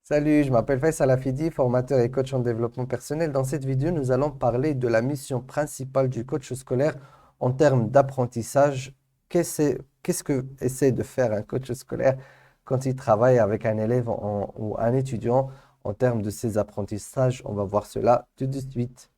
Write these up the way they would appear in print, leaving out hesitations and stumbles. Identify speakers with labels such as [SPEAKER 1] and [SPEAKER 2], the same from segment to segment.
[SPEAKER 1] Salut, je m'appelle Faisal Afidi, formateur et coach en développement personnel. Dans cette vidéo, nous allons parler de la mission principale du coach scolaire en termes d'apprentissage. Qu'est-ce que essaie de faire un coach scolaire quand il travaille avec un élève ou un étudiant en termes de ses apprentissages? On va voir cela tout de suite.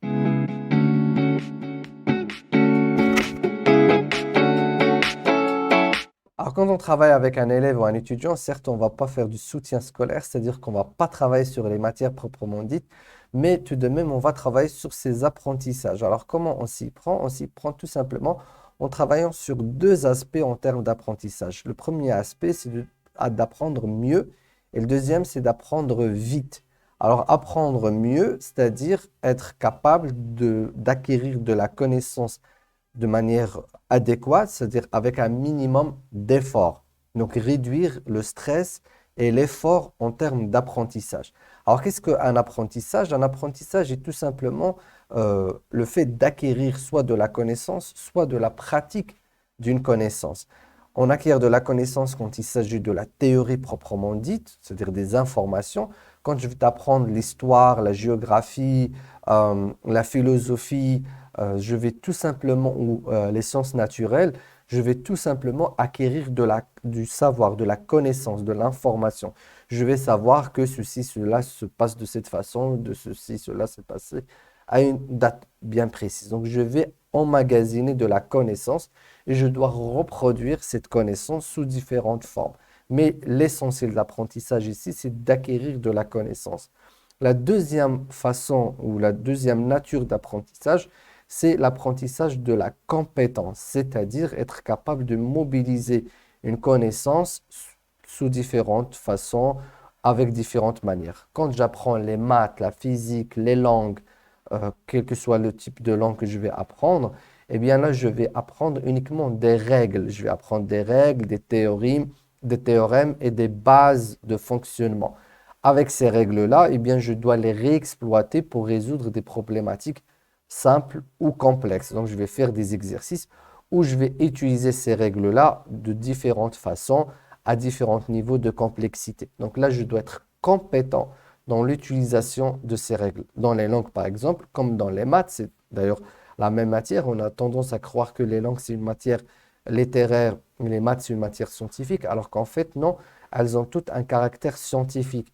[SPEAKER 1] Alors, quand on travaille avec un élève ou un étudiant, certes, on ne va pas faire du soutien scolaire, c'est-à-dire qu'on ne va pas travailler sur les matières proprement dites, mais tout de même, on va travailler sur ses apprentissages. Alors, comment on s'y prend? On s'y prend tout simplement en travaillant sur deux aspects en termes d'apprentissage. Le premier aspect, c'est d'apprendre mieux, et le deuxième, c'est d'apprendre vite. Alors, apprendre mieux, c'est-à-dire être capable d'acquérir de la connaissance de manière adéquate, c'est-à-dire avec un minimum d'effort. Donc réduire le stress et l'effort en termes d'apprentissage. Alors qu'est-ce qu'un apprentissage? Un apprentissage est tout simplement le fait d'acquérir soit de la connaissance, soit de la pratique d'une connaissance. On acquiert de la connaissance quand il s'agit de la théorie proprement dite, c'est-à-dire des informations. Quand je vais t'apprendre l'histoire, la géographie, la philosophie, je vais tout simplement, ou les sciences naturelles, je vais tout simplement acquérir du savoir, de la connaissance, de l'information. Je vais savoir que ceci, cela se passe de cette façon, de ceci, cela s'est passé à une date bien précise. Donc, je vais emmagasiner de la connaissance et je dois reproduire cette connaissance sous différentes formes. Mais l'essentiel de l'apprentissage ici, c'est d'acquérir de la connaissance. La deuxième façon ou la deuxième nature d'apprentissage, c'est l'apprentissage de la compétence, c'est-à-dire être capable de mobiliser une connaissance sous différentes façons, avec différentes manières. Quand j'apprends les maths, la physique, les langues, quel que soit le type de langue que je vais apprendre, eh bien là, je vais apprendre uniquement des règles. Je vais apprendre des règles, des théorèmes et des bases de fonctionnement. Avec ces règles-là, eh bien, je dois les réexploiter pour résoudre des problématiques simples ou complexes. Donc, je vais faire des exercices où je vais utiliser ces règles-là de différentes façons, à différents niveaux de complexité. Donc là, je dois être compétent dans l'utilisation de ces règles. Dans les langues, par exemple, comme dans les maths, c'est d'ailleurs la même matière. On a tendance à croire que les langues, c'est une matière littéraire, mais les maths, c'est une matière scientifique, alors qu'en fait, non, elles ont toutes un caractère scientifique.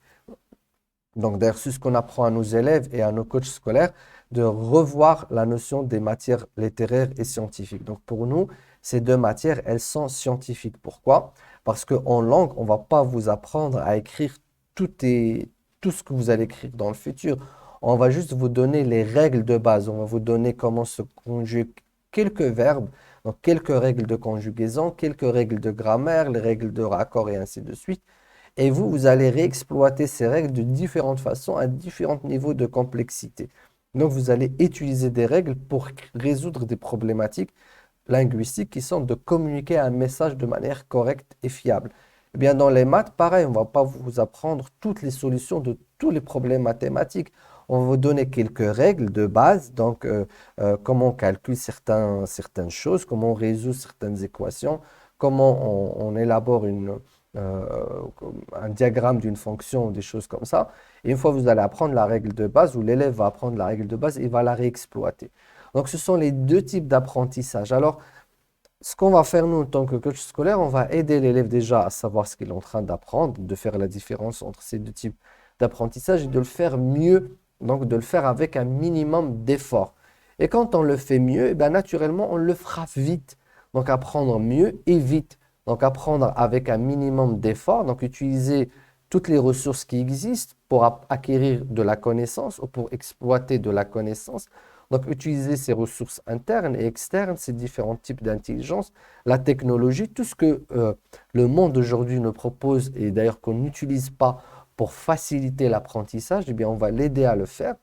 [SPEAKER 1] Donc, d'ailleurs, c'est ce qu'on apprend à nos élèves et à nos coachs scolaires, de revoir la notion des matières littéraires et scientifiques. Donc, pour nous, ces deux matières, elles sont scientifiques. Pourquoi? Parce qu'en langue, on ne va pas vous apprendre à écrire tout ce que vous allez écrire dans le futur. On va juste vous donner les règles de base. On va vous donner comment se conjuguent quelques verbes, donc quelques règles de conjugaison, quelques règles de grammaire, les règles de raccord et ainsi de suite. Et vous allez réexploiter ces règles de différentes façons, à différents niveaux de complexité. Donc, vous allez utiliser des règles pour résoudre des problématiques linguistiques qui sont de communiquer un message de manière correcte et fiable. Eh bien, dans les maths, pareil, on ne va pas vous apprendre toutes les solutions de tous les problèmes mathématiques. On va vous donner quelques règles de base, donc comment on calcule certaines choses, comment on résout certaines équations, comment on élabore euh, un diagramme d'une fonction ou des choses comme ça. Et une fois que vous allez apprendre la règle de base, ou l'élève va apprendre la règle de base, il va la réexploiter. Donc, ce sont les deux types d'apprentissage. Alors, ce qu'on va faire, nous, en tant que coach scolaire, on va aider l'élève déjà à savoir ce qu'il est en train d'apprendre, de faire la différence entre ces deux types d'apprentissage et de le faire mieux, donc de le faire avec un minimum d'effort. Et quand on le fait mieux, eh bien, naturellement, on le fera vite. Donc, apprendre mieux et vite. Donc, apprendre avec un minimum d'effort, donc utiliser toutes les ressources qui existent pour acquérir de la connaissance ou pour exploiter de la connaissance. Donc, utiliser ces ressources internes et externes, ces différents types d'intelligence, la technologie, tout ce que le monde aujourd'hui nous propose et d'ailleurs qu'on n'utilise pas pour faciliter l'apprentissage, eh bien, on va l'aider à le faire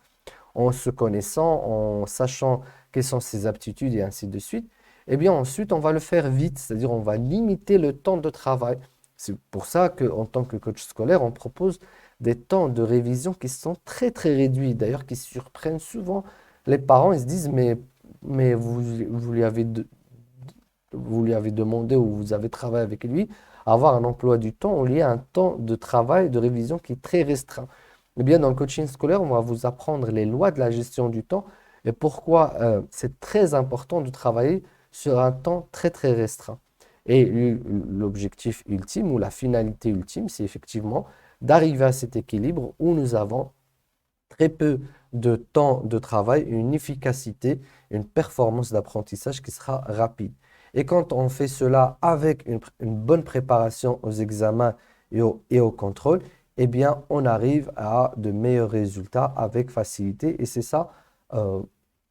[SPEAKER 1] en se connaissant, en sachant quelles sont ses aptitudes et ainsi de suite. Eh bien, ensuite, on va le faire vite, c'est-à-dire on va limiter le temps de travail. C'est pour ça qu'en tant que coach scolaire, on propose des temps de révision qui sont très, très réduits, d'ailleurs, qui surprennent souvent les parents. Ils se disent, mais vous lui avez demandé ou vous avez travaillé avec lui avoir un emploi du temps où il y a un temps de travail, de révision qui est très restreint. Eh bien, dans le coaching scolaire, on va vous apprendre les lois de la gestion du temps et pourquoi c'est très important de travailler sur un temps très très restreint. Et l'objectif ultime ou la finalité ultime, c'est effectivement d'arriver à cet équilibre où nous avons très peu de temps de travail, une efficacité, une performance d'apprentissage qui sera rapide. Et quand on fait cela avec une bonne préparation aux examens et au contrôle, eh bien, on arrive à de meilleurs résultats avec facilité. Et c'est ça, euh,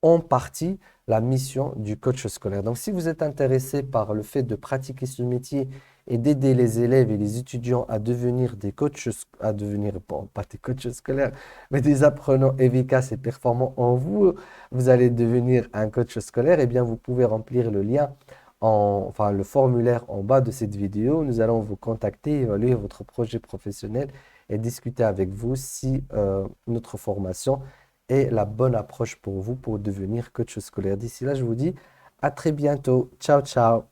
[SPEAKER 1] en partie, la mission du coach scolaire. Donc, si vous êtes intéressé par le fait de pratiquer ce métier et d'aider les élèves et les étudiants à devenir des coachs, à devenir, bon, pas des coachs scolaires, mais des apprenants efficaces et performants en vous, vous allez devenir un coach scolaire, eh bien, vous pouvez remplir le lien, enfin, le formulaire en bas de cette vidéo. Nous allons vous contacter, évaluer votre projet professionnel et discuter avec vous si notre formation est la bonne approche pour vous pour devenir coach scolaire. D'ici là, je vous dis à très bientôt. Ciao, ciao.